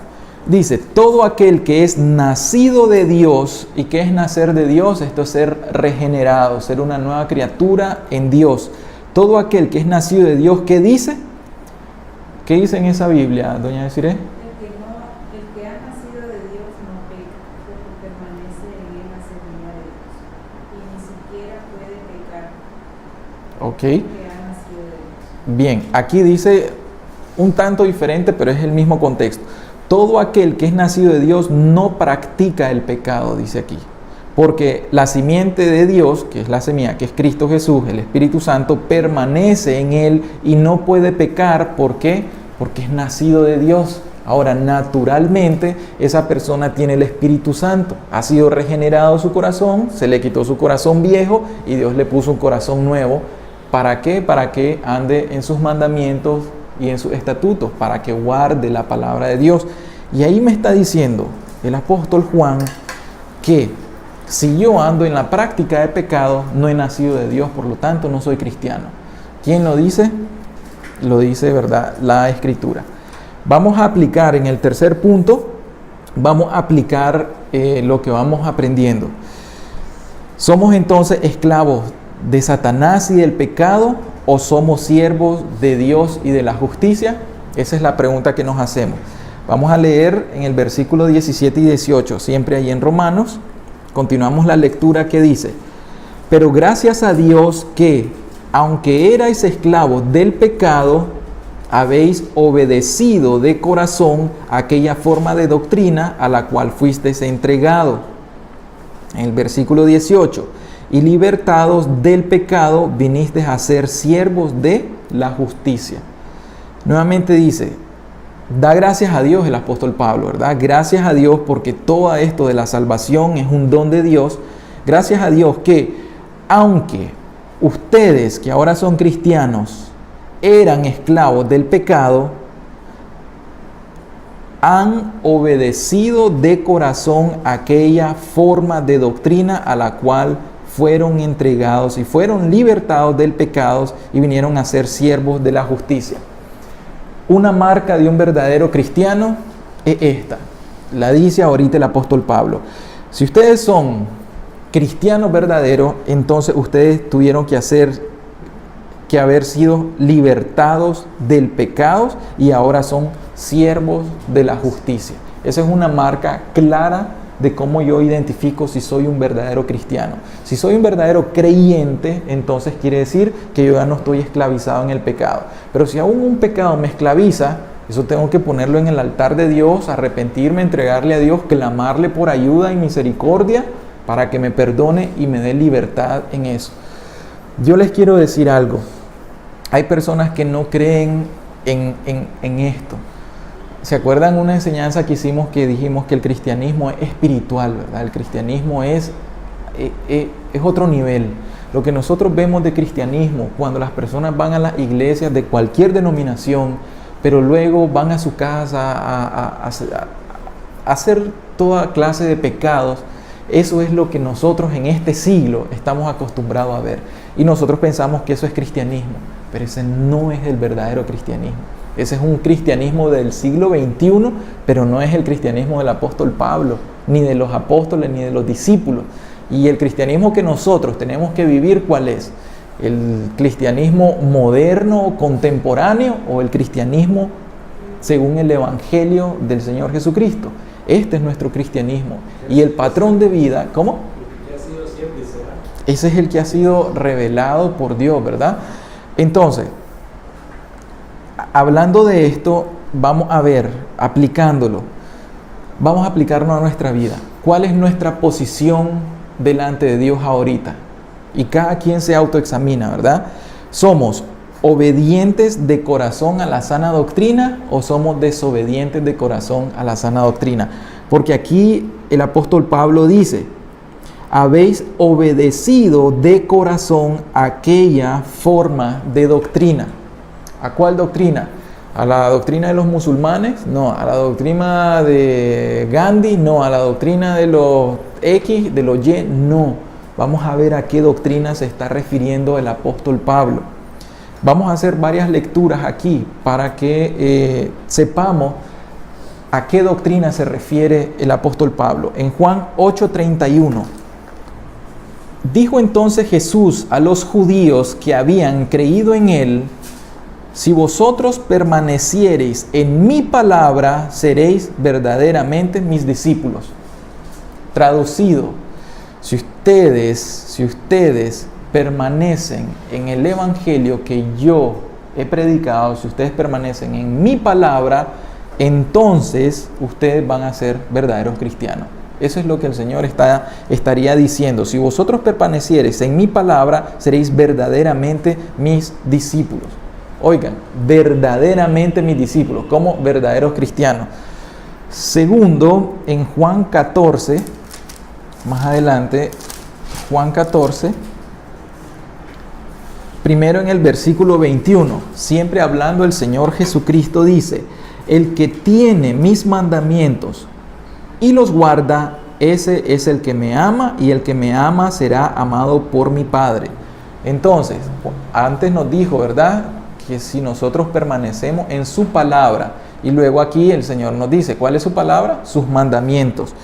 Dice, todo aquel que es nacido de Dios, ¿y qué es nacer de Dios? Esto es ser regenerado, ser una nueva criatura en Dios. Todo aquel que es nacido de Dios, ¿qué dice? ¿Qué dice en esa Biblia, doña Desiree? El que ha nacido de Dios ¿ok? que ha nacido de Dios. Bien, aquí dice un tanto diferente, pero es el mismo contexto. Todo aquel que es nacido de Dios no practica el pecado, dice aquí. Porque la simiente de Dios, que es la semilla, que es Cristo Jesús, el Espíritu Santo, permanece en él y no puede pecar. ¿Por qué? Porque es nacido de Dios. Ahora, naturalmente, esa persona tiene el Espíritu Santo. Ha sido regenerado su corazón, se le quitó su corazón viejo y Dios le puso un corazón nuevo. ¿Para qué? Para que ande en sus mandamientos y en sus estatutos, para que guarde la palabra de Dios. Y ahí me está diciendo el apóstol Juan que si yo ando en la práctica de pecado, no he nacido de Dios, por lo tanto no soy cristiano. ¿Quién lo dice? Lo dice, ¿verdad?, la Escritura. Vamos a aplicar en el tercer punto, vamos a aplicar lo que vamos aprendiendo. ¿Somos entonces esclavos de Satanás y del pecado o somos siervos de Dios y de la justicia? Esa es la pregunta que nos hacemos. Vamos a leer en el versículo 17 y 18, siempre ahí en Romanos. Continuamos la lectura que dice: pero gracias a Dios que, aunque erais esclavos del pecado, habéis obedecido de corazón aquella forma de doctrina a la cual fuisteis entregado. En el versículo 18: y libertados del pecado, vinisteis a ser siervos de la justicia. Nuevamente dice, da gracias a Dios el apóstol Pablo, ¿verdad? Gracias a Dios porque todo esto de la salvación es un don de Dios. Gracias a Dios que, aunque ustedes que ahora son cristianos eran esclavos del pecado, han obedecido de corazón aquella forma de doctrina a la cual fueron entregados y fueron libertados del pecado y vinieron a ser siervos de la justicia. Una marca de un verdadero cristiano es esta. La dice ahorita el apóstol Pablo. Si ustedes son cristianos verdaderos, entonces ustedes tuvieron que haber sido libertados del pecado y ahora son siervos de la justicia. Esa es una marca clara de cómo yo identifico si soy un verdadero cristiano. Si soy un verdadero creyente, entonces quiere decir que yo ya no estoy esclavizado en el pecado. Pero si aún un pecado me esclaviza, eso tengo que ponerlo en el altar de Dios, arrepentirme, entregarle a Dios, clamarle por ayuda y misericordia para que me perdone y me dé libertad en eso. Yo les quiero decir algo. Hay personas que no creen en esto. ¿Se acuerdan una enseñanza que hicimos que dijimos que el cristianismo es espiritual, ¿verdad? El cristianismo es otro nivel. Lo que nosotros vemos de cristianismo, cuando las personas van a las iglesias de cualquier denominación, pero luego van a su casa a hacer toda clase de pecados, eso es lo que nosotros en este siglo estamos acostumbrados a ver. Y nosotros pensamos que eso es cristianismo, pero ese no es el verdadero cristianismo. Ese es un cristianismo del siglo XXI, pero no es el cristianismo del apóstol Pablo, ni de los apóstoles, ni de los discípulos. Y el cristianismo que nosotros tenemos que vivir, ¿cuál es? ¿El cristianismo moderno, contemporáneo, o el cristianismo según el Evangelio del Señor Jesucristo? Este es nuestro cristianismo. Y el patrón de vida, ¿cómo? Ese es el que ha sido revelado por Dios, ¿verdad? Entonces, hablando de esto, vamos a ver, aplicándolo, vamos a aplicarlo a nuestra vida. ¿Cuál es nuestra posición delante de Dios ahorita? Y cada quien se autoexamina, ¿verdad? ¿Somos obedientes de corazón a la sana doctrina o somos desobedientes de corazón a la sana doctrina? Porque aquí el apóstol Pablo dice: habéis obedecido de corazón aquella forma de doctrina. ¿A cuál doctrina? ¿A la doctrina de los musulmanes? No. ¿A la doctrina de Gandhi? No. ¿A la doctrina de los X, de los Y? No. Vamos a ver a qué doctrina se está refiriendo el apóstol Pablo. Vamos a hacer varias lecturas aquí para que sepamos a qué doctrina se refiere el apóstol Pablo. En Juan 8:31. Dijo entonces Jesús a los judíos que habían creído en él: si vosotros permaneciereis en mi palabra, seréis verdaderamente mis discípulos. Traducido, si ustedes permanecen en el evangelio que yo he predicado, si ustedes permanecen en mi palabra, entonces ustedes van a ser verdaderos cristianos. Eso es lo que el Señor estaría diciendo. Si vosotros permaneciereis en mi palabra, seréis verdaderamente mis discípulos. Oigan, verdaderamente mis discípulos, como verdaderos cristianos. Segundo, en Juan 14, más adelante, Juan 14, primero en el versículo 21, siempre hablando el Señor Jesucristo dice: el que tiene mis mandamientos y los guarda, ese es el que me ama, y el que me ama será amado por mi Padre. Entonces, antes nos dijo, ¿verdad?, que si nosotros permanecemos en su palabra, y luego aquí el Señor nos dice, ¿cuál es su palabra? Sus mandamientos.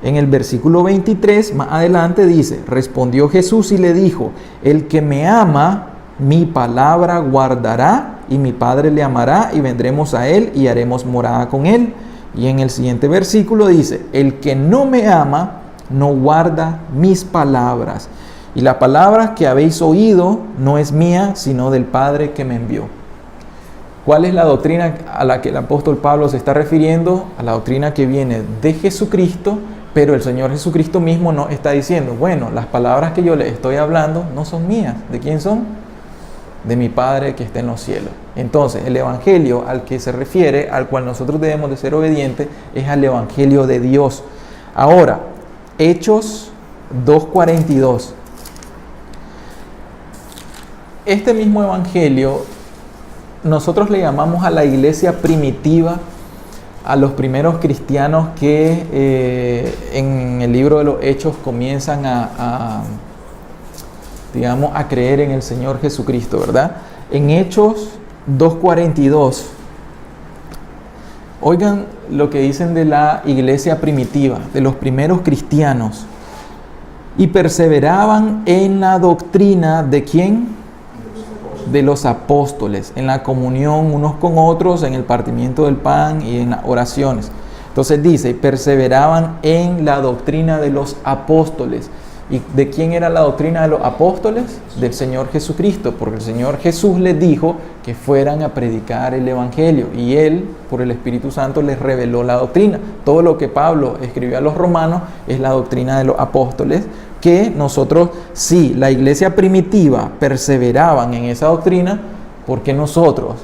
En el versículo 23, más adelante dice: respondió Jesús y le dijo: el que me ama, mi palabra guardará, y mi Padre le amará, y vendremos a él y haremos morada con él. Y en el siguiente versículo dice: el que no me ama, no guarda mis palabras. Y la palabra que habéis oído no es mía, sino del Padre que me envió. ¿Cuál es la doctrina a la que el apóstol Pablo se está refiriendo? A la doctrina que viene de Jesucristo, pero el Señor Jesucristo mismo nos está diciendo: bueno, las palabras que yo les estoy hablando no son mías. ¿De quién son? De mi Padre que está en los cielos. Entonces, el evangelio al que se refiere, al cual nosotros debemos de ser obedientes, es al evangelio de Dios. Ahora, Hechos 2:42. Este mismo evangelio nosotros le llamamos a la iglesia primitiva, a los primeros cristianos que en el libro de los Hechos comienzan a creer en el Señor Jesucristo, ¿verdad? En Hechos 2:42, oigan lo que dicen de la iglesia primitiva, de los primeros cristianos. Y perseveraban en la doctrina ¿de quién? De los apóstoles, en la comunión unos con otros, en el partimiento del pan y en las oraciones. Entonces dice: perseveraban en la doctrina de los apóstoles. ¿Y de quién era la doctrina de los apóstoles? Del Señor Jesucristo, porque el Señor Jesús les dijo que fueran a predicar el evangelio, y Él, por el Espíritu Santo, les reveló la doctrina. Todo lo que Pablo escribió a los romanos es la doctrina de los apóstoles, que nosotros, si la iglesia primitiva perseveraban en esa doctrina, ¿por qué nosotros,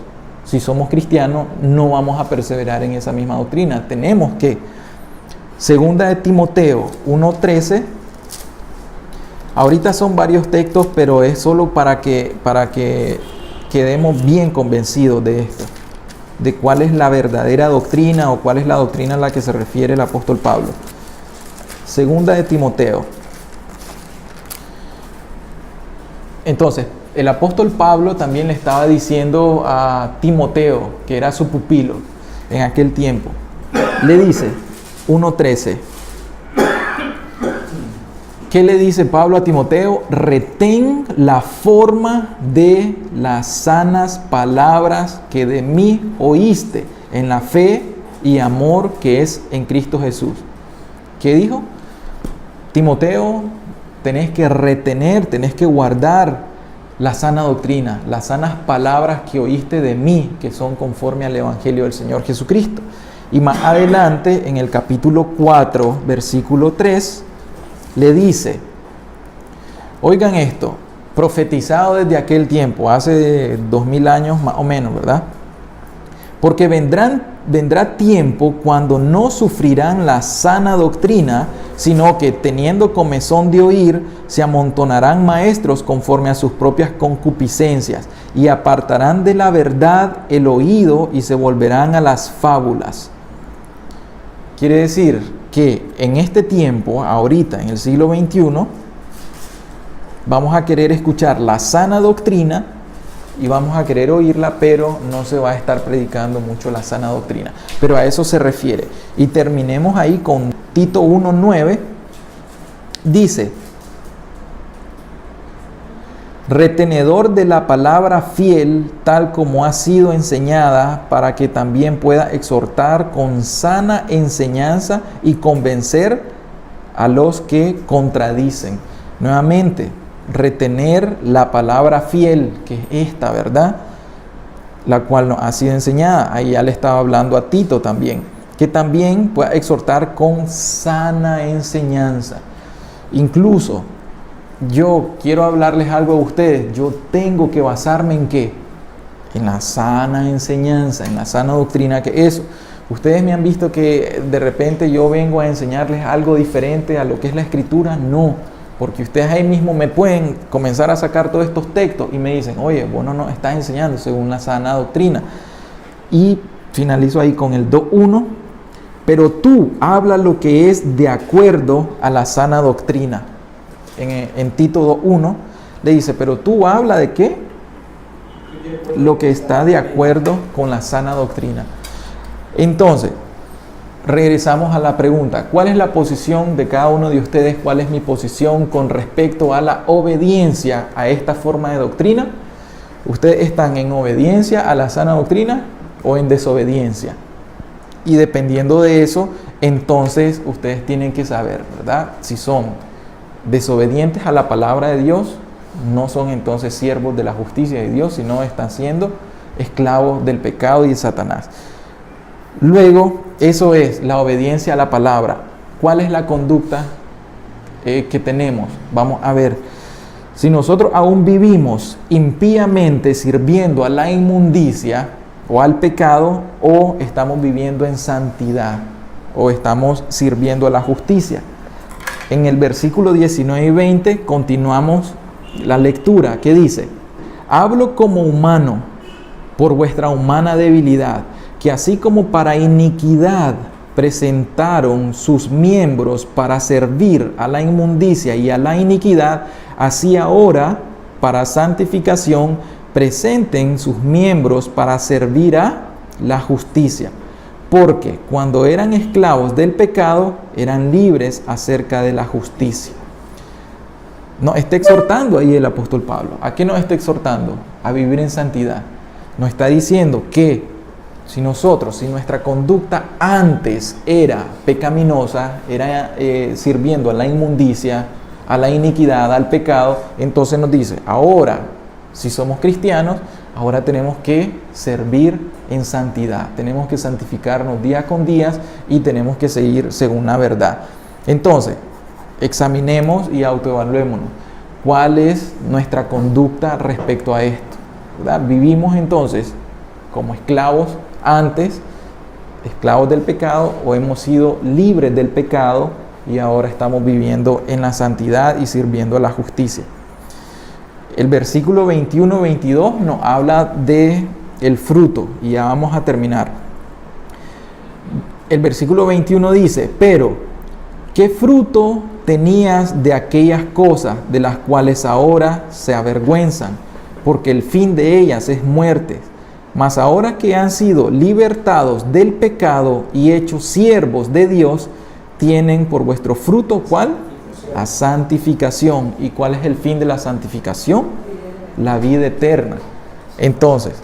si somos cristianos, no vamos a perseverar en esa misma doctrina? Tenemos que. Segunda de Timoteo 1:13. Ahorita son varios textos, pero es solo para que quedemos bien convencidos de esto, de cuál es la verdadera doctrina, o cuál es la doctrina a la que se refiere el apóstol Pablo. Segunda de Timoteo. Entonces, el apóstol Pablo también le estaba diciendo a Timoteo, que era su pupilo en aquel tiempo, le dice, 1:13, ¿qué le dice Pablo a Timoteo? Retén la forma de las sanas palabras que de mí oíste, en la fe y amor que es en Cristo Jesús. ¿Qué dijo? Timoteo, tenés que retener, tenés que guardar la sana doctrina, las sanas palabras que oíste de mí, que son conforme al evangelio del Señor Jesucristo. Y más adelante, en el capítulo 4, versículo 3, le dice, oigan esto, profetizado desde aquel tiempo, hace 2000 años más o menos, ¿verdad? Porque vendrá tiempo cuando no sufrirán la sana doctrina, sino que teniendo comezón de oír, se amontonarán maestros conforme a sus propias concupiscencias, y apartarán de la verdad el oído y se volverán a las fábulas. Quiere decir que en este tiempo, ahorita, en el siglo XXI, vamos a querer escuchar la sana doctrina y vamos a querer oírla, pero no se va a estar predicando mucho la sana doctrina. Pero a eso se refiere. Y terminemos ahí con Tito 1:9. Dice, retenedor de la palabra fiel, tal como ha sido enseñada, para que también pueda exhortar con sana enseñanza y convencer a los que contradicen. Nuevamente, retener la palabra fiel, que es esta, ¿verdad? La cual nos ha sido enseñada. Ahí ya le estaba hablando a Tito también, que también pueda exhortar con sana enseñanza. Incluso, yo quiero hablarles algo a ustedes, yo tengo que basarme en ¿qué? En la sana enseñanza, en la sana doctrina, que eso. Ustedes me han visto que de repente yo vengo a enseñarles algo diferente a lo que es la escritura, no, porque ustedes ahí mismo me pueden comenzar a sacar todos estos textos y me dicen, oye, vos no nos estás enseñando según la sana doctrina. Y finalizo ahí con el 2.1, pero tú habla lo que es de acuerdo a la sana doctrina. En Tito 2.1 le dice, pero tú habla de qué? Lo que está de acuerdo con la sana doctrina. Entonces, regresamos a la pregunta, ¿cuál es la posición de cada uno de ustedes? ¿Cuál es mi posición con respecto a la obediencia a esta forma de doctrina? ¿Ustedes están en obediencia a la sana doctrina o en desobediencia? Y dependiendo de eso, entonces ustedes tienen que saber, ¿verdad? Si son desobedientes a la palabra de Dios, no son entonces siervos de la justicia de Dios, sino están siendo esclavos del pecado y de Satanás. Luego, eso es la obediencia a la palabra. ¿Cuál es la conducta que tenemos? Vamos a ver. Si nosotros aún vivimos impíamente sirviendo a la inmundicia o al pecado, o estamos viviendo en santidad, o estamos sirviendo a la justicia. En el versículo 19 y 20 continuamos la lectura que dice, hablo como humano por vuestra humana debilidad, que así como para iniquidad presentaron sus miembros para servir a la inmundicia y a la iniquidad, así ahora para santificación presenten sus miembros para servir a la justicia. Porque cuando eran esclavos del pecado, eran libres acerca de la justicia. Nos está exhortando ahí el apóstol Pablo. ¿A qué nos está exhortando? A vivir en santidad. Nos está diciendo que si nuestra conducta antes era pecaminosa, era sirviendo a la inmundicia, a la iniquidad, al pecado, entonces nos dice, ahora, si somos cristianos, ahora tenemos que servir en santidad. Tenemos que santificarnos día con día y tenemos que seguir según la verdad. Entonces, examinemos y autoevaluémonos. ¿Cuál es nuestra conducta respecto a esto? ¿Verdad? Vivimos entonces como esclavos antes, esclavos del pecado, o hemos sido libres del pecado y ahora estamos viviendo en la santidad y sirviendo a la justicia. El versículo 21-22 nos habla de el fruto y ya vamos a terminar. El versículo 21 dice, pero ¿qué fruto tenías de aquellas cosas de las cuales ahora se avergüenzan? Porque el fin de ellas es muerte. Mas ahora que han sido libertados del pecado y hechos siervos de Dios, tienen por vuestro fruto, ¿cuál? La santificación. ¿Y cuál es el fin de la santificación? La vida eterna. Entonces,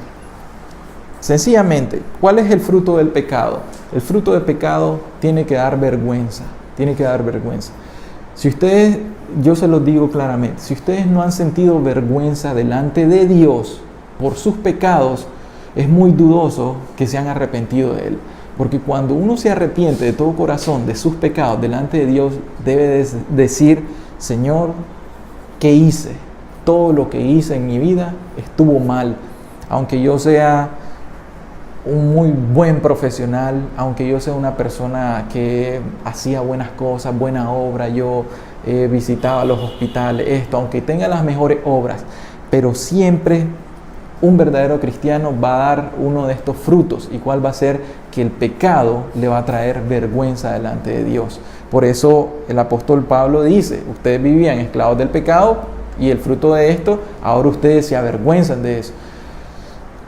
sencillamente, ¿cuál es el fruto del pecado? El fruto del pecado tiene que dar vergüenza. Tiene que dar vergüenza. Si ustedes, yo se los digo claramente, si ustedes no han sentido vergüenza delante de Dios por sus pecados, es muy dudoso que se han arrepentido de él. Porque cuando uno se arrepiente de todo corazón de sus pecados delante de Dios, debe decir, Señor, ¿qué hice? Todo lo que hice en mi vida estuvo mal. Aunque yo sea un muy buen profesional, aunque yo sea una persona que hacía buenas cosas, buena obra, yo visitaba los hospitales, aunque tenga las mejores obras, pero siempre un verdadero cristiano va a dar uno de estos frutos. ¿Y cuál va a ser? Que el pecado le va a traer vergüenza delante de Dios. Por eso el apóstol Pablo dice, ustedes vivían esclavos del pecado y el fruto de esto, ahora ustedes se avergüenzan de eso.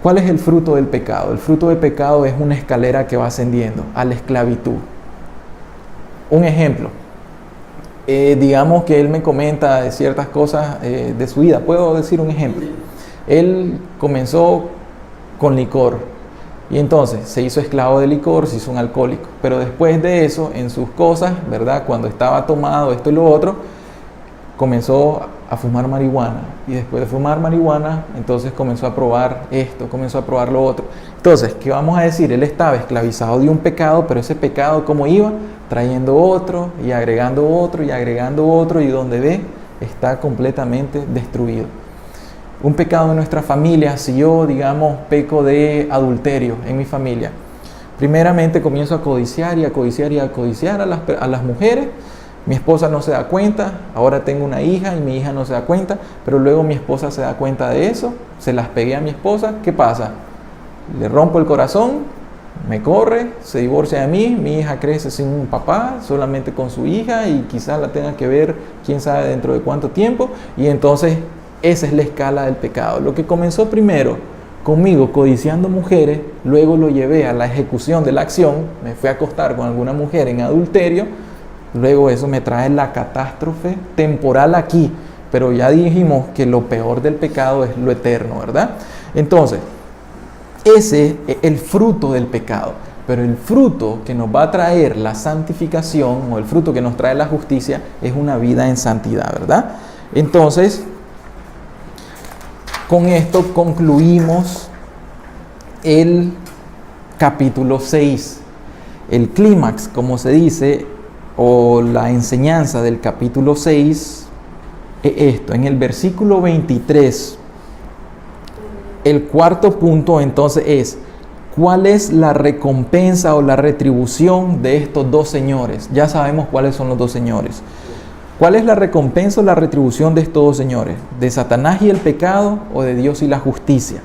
¿Cuál es el fruto del pecado? El fruto del pecado es una escalera que va ascendiendo a la esclavitud. Un ejemplo, digamos que él me comenta de ciertas cosas de su vida. ¿Puedo decir un ejemplo? Él comenzó con licor y entonces se hizo esclavo de licor, se hizo un alcohólico. Pero después de eso, en sus cosas, ¿verdad? Cuando estaba tomado esto y lo otro, comenzó a fumar marihuana. Y después de fumar marihuana, entonces comenzó a probar esto, comenzó a probar lo otro. Entonces, ¿qué vamos a decir? Él estaba esclavizado de un pecado, pero ese pecado, ¿cómo iba? Trayendo otro y agregando otro y agregando otro, y donde ve, está completamente destruido. Un pecado de nuestra familia, si yo, digamos, peco de adulterio en mi familia, primeramente comienzo a codiciar y a codiciar y a codiciar a las mujeres. Mi esposa no se da cuenta, ahora tengo una hija y mi hija no se da cuenta, pero luego mi esposa se da cuenta de eso, se las pegué a mi esposa, ¿qué pasa? Le rompo el corazón, me corre, se divorcia de mí, mi hija crece sin un papá, solamente con su hija, y quizás la tenga que ver quién sabe dentro de cuánto tiempo, y entonces esa es la escala del pecado. Lo que comenzó primero conmigo codiciando mujeres, luego lo llevé a la ejecución de la acción, me fui a acostar con alguna mujer en adulterio. Luego eso me trae la catástrofe temporal aquí, pero ya dijimos que lo peor del pecado es lo eterno, ¿verdad? Entonces, ese es el fruto del pecado, pero el fruto que nos va a traer la santificación, o el fruto que nos trae la justicia, es una vida en santidad, ¿verdad? Entonces, con esto concluimos el capítulo 6. El clímax, como se dice, o la enseñanza del capítulo 6 es esto. En el versículo 23, el cuarto punto entonces es: ¿cuál es la recompensa o la retribución de estos dos señores? Ya sabemos cuáles son los dos señores. ¿Cuál es la recompensa o la retribución de estos dos señores? ¿De Satanás y el pecado, o de Dios y la justicia?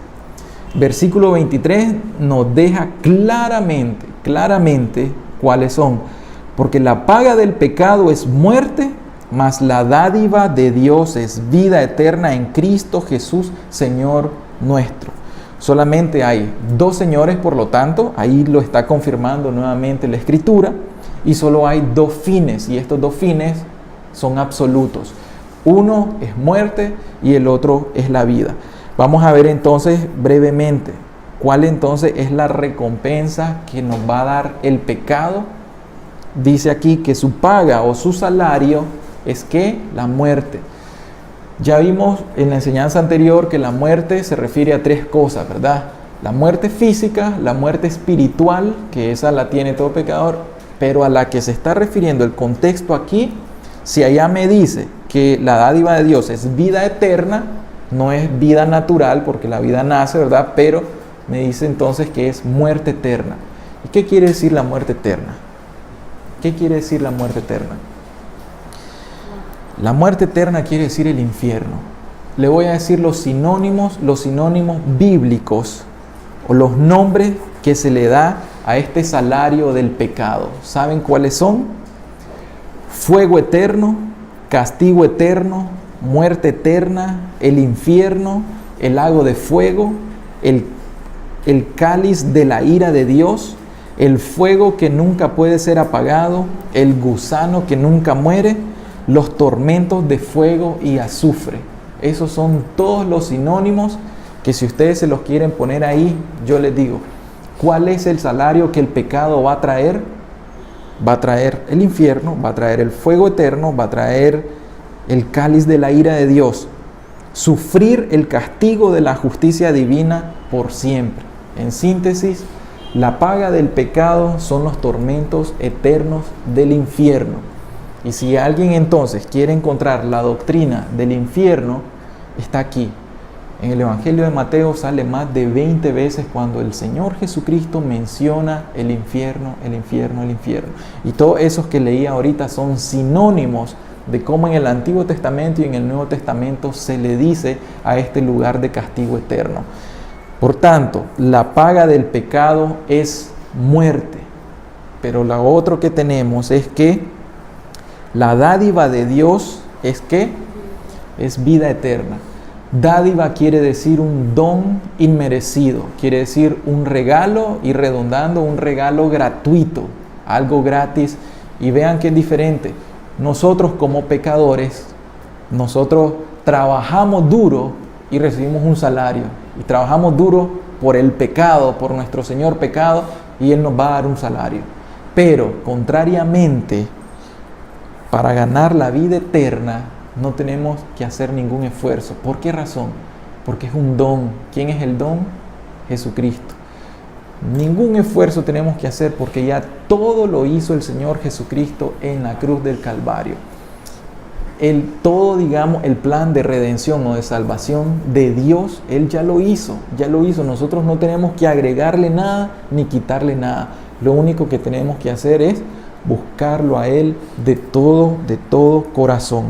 Versículo 23 nos deja claramente cuáles son. Porque la paga del pecado es muerte, mas la dádiva de Dios es vida eterna en Cristo Jesús, Señor nuestro. Solamente hay dos señores, por lo tanto, ahí lo está confirmando nuevamente la Escritura, y solo hay dos fines, y estos dos fines son absolutos. Uno es muerte y el otro es la vida. Vamos a ver entonces brevemente cuál entonces es la recompensa que nos va a dar el pecado. Dice aquí que su paga o su salario es que la muerte. Ya vimos en la enseñanza anterior que la muerte se refiere a tres cosas, ¿verdad? La muerte física, la muerte espiritual, que esa la tiene todo pecador, pero a la que se está refiriendo el contexto aquí, si allá me dice que la dádiva de Dios es vida eterna, no es vida natural, porque la vida nace, ¿verdad? Pero me dice entonces que es muerte eterna. ¿Y qué quiere decir la muerte eterna? ¿Qué quiere decir la muerte eterna? La muerte eterna quiere decir el infierno. Le voy a decir los sinónimos bíblicos, o los nombres que se le da a este salario del pecado. ¿Saben cuáles son? Fuego eterno, castigo eterno, muerte eterna, el infierno, el lago de fuego, el cáliz de la ira de Dios, el fuego que nunca puede ser apagado, el gusano que nunca muere, los tormentos de fuego y azufre. Esos son todos los sinónimos que, si ustedes se los quieren poner ahí, yo les digo, ¿cuál es el salario que el pecado va a traer? Va a traer el infierno, va a traer el fuego eterno, va a traer el cáliz de la ira de Dios, sufrir el castigo de la justicia divina por siempre. En síntesis, la paga del pecado son los tormentos eternos del infierno. Y si alguien entonces quiere encontrar la doctrina del infierno, está aquí. En el Evangelio de Mateo sale más de 20 veces cuando el Señor Jesucristo menciona el infierno, el infierno, el infierno. Y todos esos que leí ahorita son sinónimos de cómo en el Antiguo Testamento y en el Nuevo Testamento se le dice a este lugar de castigo eterno. Por tanto, la paga del pecado es muerte. Pero lo otro que tenemos es que la dádiva de Dios es que es vida eterna. Dádiva quiere decir un don inmerecido, quiere decir un regalo, y redondando, un regalo gratuito, algo gratis. Y vean que es diferente. Nosotros como pecadores, nosotros trabajamos duro y recibimos un salario. Y trabajamos duro por el pecado, por nuestro Señor pecado, y Él nos va a dar un salario. Pero, contrariamente, para ganar la vida eterna, No tenemos que hacer ningún esfuerzo. ¿Por qué razón? Porque es un don. ¿Quién es el don? Jesucristo. Ningún esfuerzo tenemos que hacer porque ya todo lo hizo el Señor Jesucristo en la cruz del Calvario. Todo, digamos, el plan de redención o de salvación de Dios, Él ya lo hizo. Nosotros no tenemos que agregarle nada ni quitarle nada. Lo único que tenemos que hacer es buscarlo a Él de todo corazón.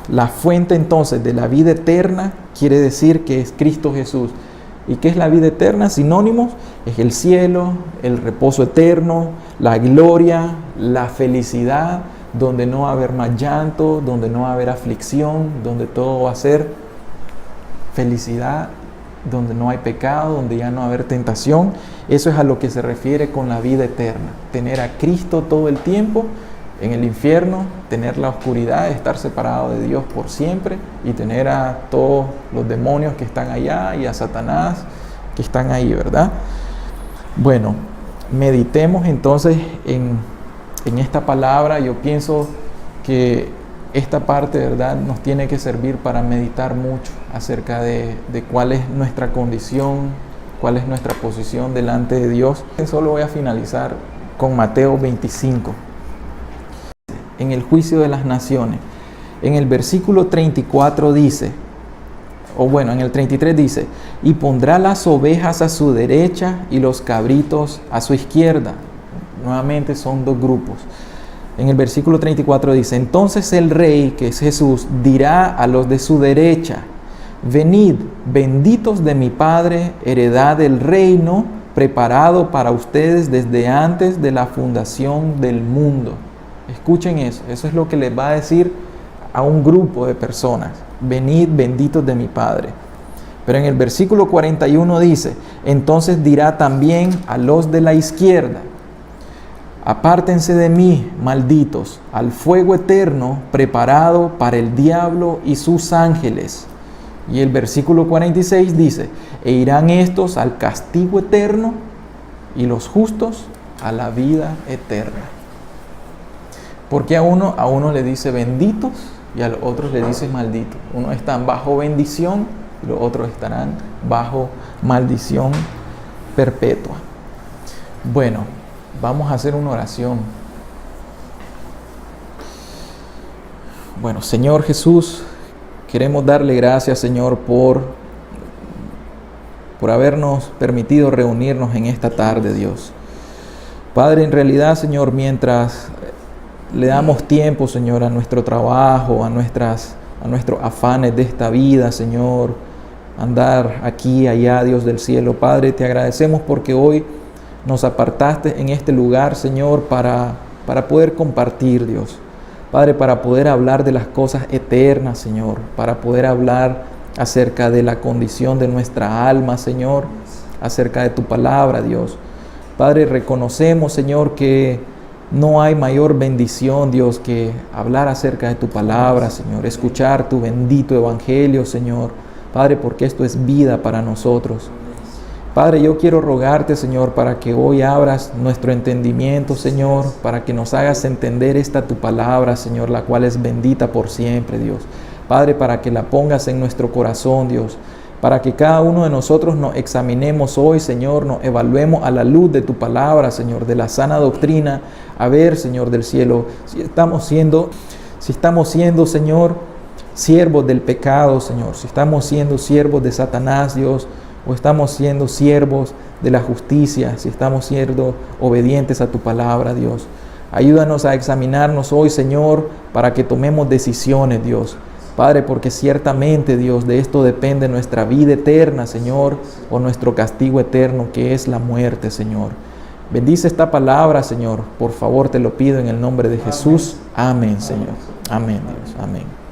La fuente entonces de la vida eterna quiere decir que es Cristo Jesús. ¿Y qué es la vida eterna? Sinónimos: es el cielo, el reposo eterno, la gloria, la felicidad, donde no va a haber más llanto, donde no va a haber aflicción, donde todo va a ser felicidad, donde no hay pecado, donde ya no va a haber tentación. Eso es a lo que se refiere con la vida eterna. Tener a Cristo todo el tiempo en el infierno, tener la oscuridad, estar separado de Dios por siempre y tener a todos los demonios que están allá y a Satanás que están ahí, ¿verdad? Bueno, meditemos entonces en esta palabra. Yo pienso que esta parte, ¿verdad?, nos tiene que servir para meditar mucho acerca de cuál es nuestra condición, cuál es nuestra posición delante de Dios. Solo voy a finalizar con Mateo 25. En el juicio de las naciones, en el versículo 34 dice, en el 33 dice: y pondrá las ovejas a su derecha y los cabritos a su izquierda. Nuevamente son dos grupos. En el versículo 34 dice: entonces el rey, que es Jesús, dirá a los de su derecha: venid, benditos de mi Padre, heredad del reino preparado para ustedes desde antes de la fundación del mundo. Escuchen eso es lo que les va a decir a un grupo de personas: venid, benditos de mi Padre. Pero en el versículo 41 dice: entonces dirá también a los de la izquierda: apártense de mí, malditos, al fuego eterno preparado para el diablo y sus ángeles. Y el versículo 46 dice: e irán estos al castigo eterno y los justos a la vida eterna. Porque a uno le dice benditos y a los otros le dice malditos. Unos están bajo bendición y los otros estarán bajo maldición perpetua. Bueno, vamos a hacer una oración. Bueno, Señor Jesús, queremos darle gracias, Señor, por habernos permitido reunirnos en esta tarde, Dios. Padre, en realidad, Señor, mientras le damos tiempo, Señor, a nuestro trabajo, a nuestros afanes de esta vida, Señor, andar aquí, allá, Dios del cielo, Padre, te agradecemos porque hoy nos apartaste en este lugar, Señor, para poder compartir, Dios. Padre, para poder hablar de las cosas eternas, Señor, para poder hablar acerca de la condición de nuestra alma, Señor, acerca de tu palabra, Dios. Padre, reconocemos, Señor, que no hay mayor bendición, Dios, que hablar acerca de tu palabra, Señor, escuchar tu bendito evangelio, Señor. Padre, porque esto es vida para nosotros. Padre, yo quiero rogarte, Señor, para que hoy abras nuestro entendimiento, Señor, para que nos hagas entender esta tu palabra, Señor, la cual es bendita por siempre, Dios. Padre, para que la pongas en nuestro corazón, Dios, para que cada uno de nosotros nos examinemos hoy, Señor, nos evaluemos a la luz de tu palabra, Señor, de la sana doctrina, a ver, Señor del cielo, si estamos siendo, Señor, siervos del pecado, Señor, si estamos siendo siervos de Satanás, Dios, o estamos siendo siervos de la justicia, si estamos siendo obedientes a tu palabra, Dios. Ayúdanos a examinarnos hoy, Señor, para que tomemos decisiones, Dios. Padre, porque ciertamente, Dios, de esto depende nuestra vida eterna, Señor, o nuestro castigo eterno, que es la muerte, Señor. Bendice esta palabra, Señor. Por favor, te lo pido en el nombre de Jesús. Amén, Señor. Amén, Dios. Amén.